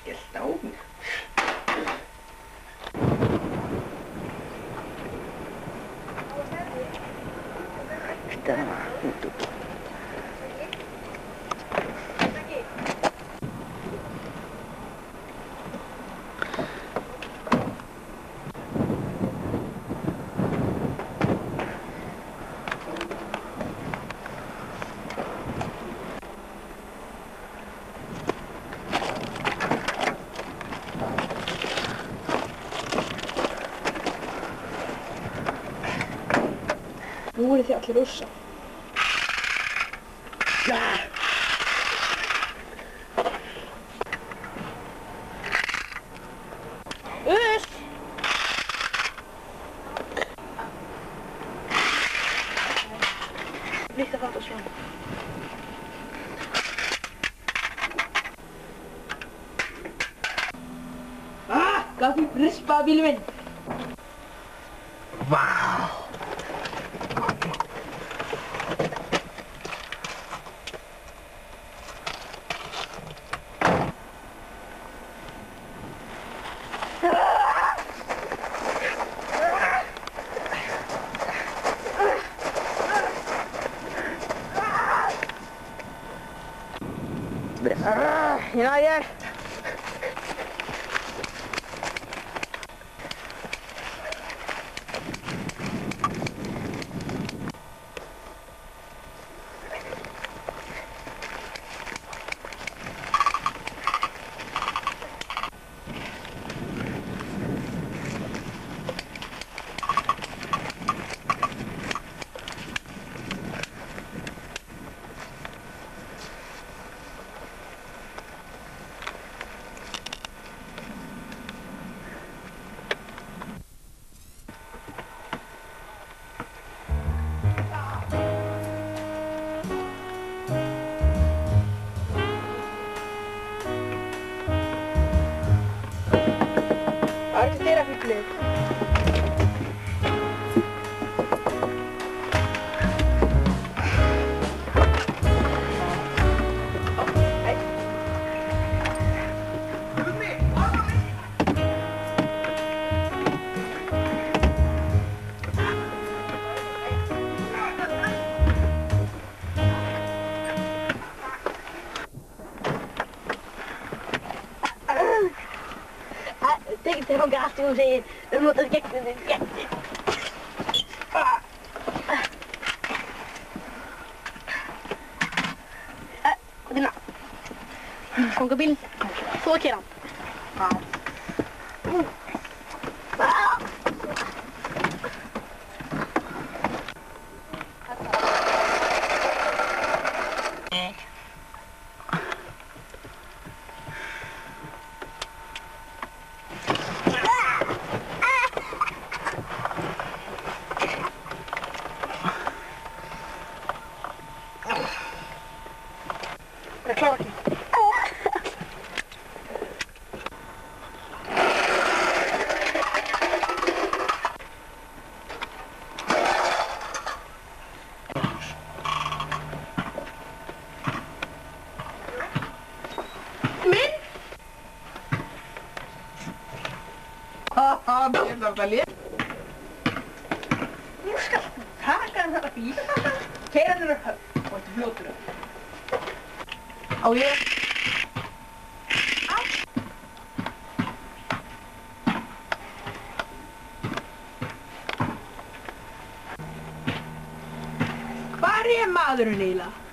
Skellt á mig. Está junto. Nú voru þið allir rússa. Uss! Lite fart och slå. Kaffi prispa bilmin. Wow! Hina ayer. Harus tidak fikir. Tänk dig vad gasten hon säger. Det låter jätte. Dina. Sjunga bilen. Så Kiran. Ja. Det är klart. Min? Haha, björnar väl. Nu ska taka den här bilen. Kera den upp och inte blåter den. Oh yeah. Hvar är maðurinn eiginlega?